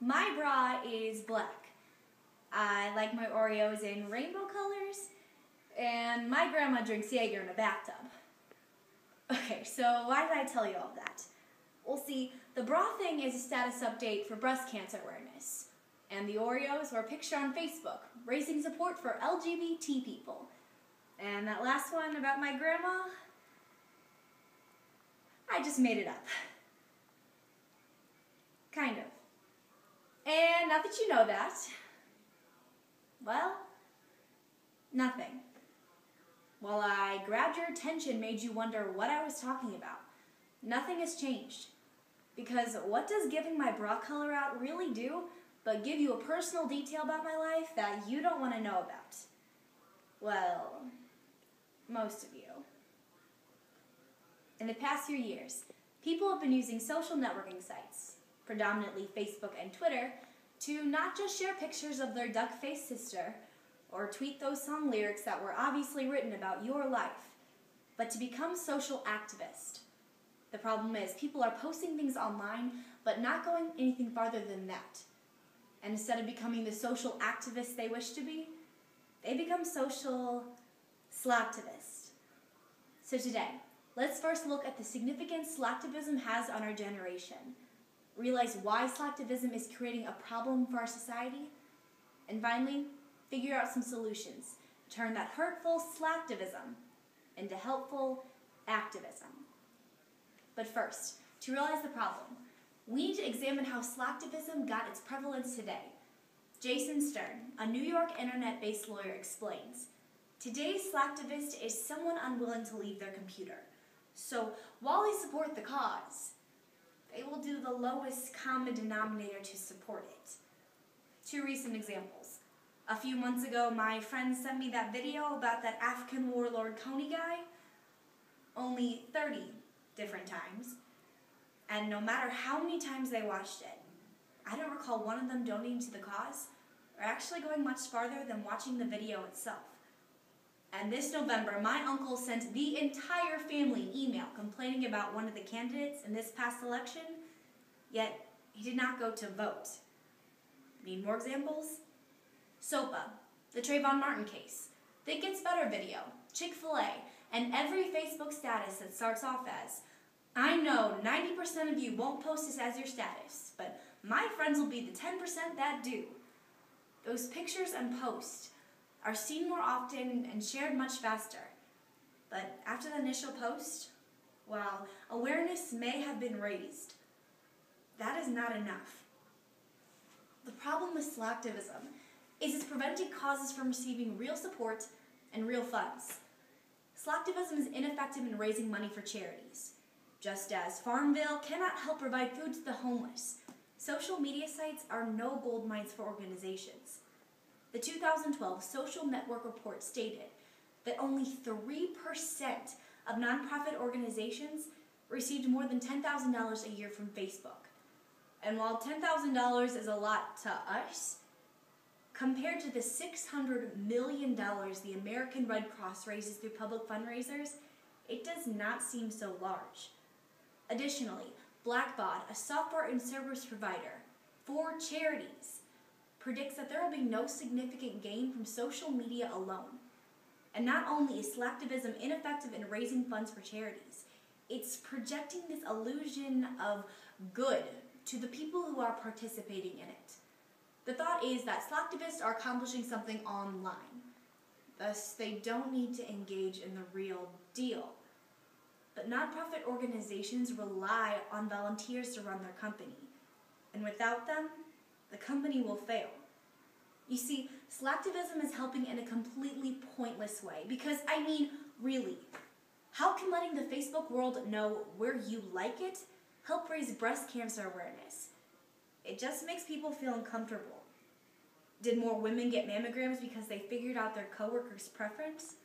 My bra is black. I like my Oreos in rainbow colors, and my grandma drinks Jaeger in a bathtub. Okay, so why did I tell you all that? Well, see, the bra thing is a status update for breast cancer awareness, and the Oreos were a picture on Facebook, raising support for LGBT people. And that last one about my grandma, I just made it up. Kind of. And now that you know that, well, nothing. While I grabbed your attention, made you wonder what I was talking about, nothing has changed. Because what does giving my bra color out really do but give you a personal detail about my life that you don't want to know about? Well, most of you. In the past few years, people have been using social networking sites, predominantly Facebook and Twitter, to not just share pictures of their duck-faced sister or tweet those song lyrics that were obviously written about your life, but to become social activists. The problem is people are posting things online but not going anything farther than that. And instead of becoming the social activists they wish to be, they become social slacktivists. So today, let's first look at the significance slacktivism has on our generation, realize why slacktivism is creating a problem for our society, and finally, figure out some solutions to turn that hurtful slacktivism into helpful activism. But first, to realize the problem, we need to examine how slacktivism got its prevalence today. Jason Stern, a New York internet-based lawyer, explains, "Today's slacktivist is someone unwilling to leave their computer. So while they support the cause, they will do the lowest common denominator to support it." Two recent examples. A few months ago, my friend sent me that video about that African warlord Coney guy, only 30 different times, and no matter how many times they watched it, I don't recall one of them donating to the cause or actually going much farther than watching the video itself. And this November, my uncle sent the entire family email complaining about one of the candidates in this past election, yet he did not go to vote. Need more examples? SOPA, the Trayvon Martin case, the It Gets Better video, Chick-fil-A, and every Facebook status that starts off as, "I know 90% of you won't post this as your status, but my friends will be the 10% that do." Those pictures and posts are seen more often and shared much faster. But after the initial post, while awareness may have been raised, that is not enough. The problem with slacktivism is it's preventing causes from receiving real support and real funds. Slacktivism is ineffective in raising money for charities. Just as Farmville cannot help provide food to the homeless, social media sites are no gold mines for organizations. The 2012 Social Network Report stated that only 3% of nonprofit organizations received more than $10,000 a year from Facebook. And while $10,000 is a lot to us, compared to the $600 million the American Red Cross raises through public fundraisers, it does not seem so large. Additionally, Blackbaud, a software and service provider for charities, predicts that there will be no significant gain from social media alone. And not only is slacktivism ineffective in raising funds for charities, it's projecting this illusion of good to the people who are participating in it. The thought is that slacktivists are accomplishing something online. Thus, they don't need to engage in the real deal. But nonprofit organizations rely on volunteers to run their company. And without them, the company will fail. You see, slacktivism is helping in a completely pointless way. Because, I mean, really, how can letting the Facebook world know where you like it help raise breast cancer awareness? It just makes people feel uncomfortable. Did more women get mammograms because they figured out their coworkers' preference?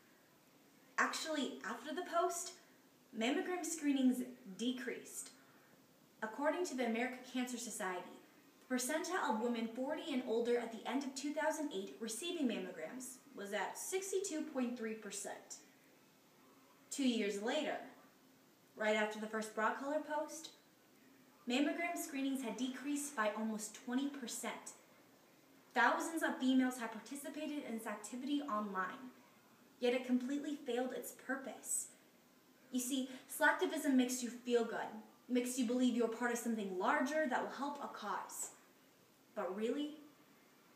Actually, after the post, mammogram screenings decreased. According to the American Cancer Society, the percentile of women 40 and older at the end of 2008 receiving mammograms was at 62.3%. 2 years later, right after the first bra color post, mammogram screenings had decreased by almost 20%. Thousands of females had participated in this activity online, yet it completely failed its purpose. You see, slacktivism makes you feel good, makes you believe you're part of something larger that will help a cause. But really,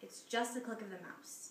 it's just a click of the mouse.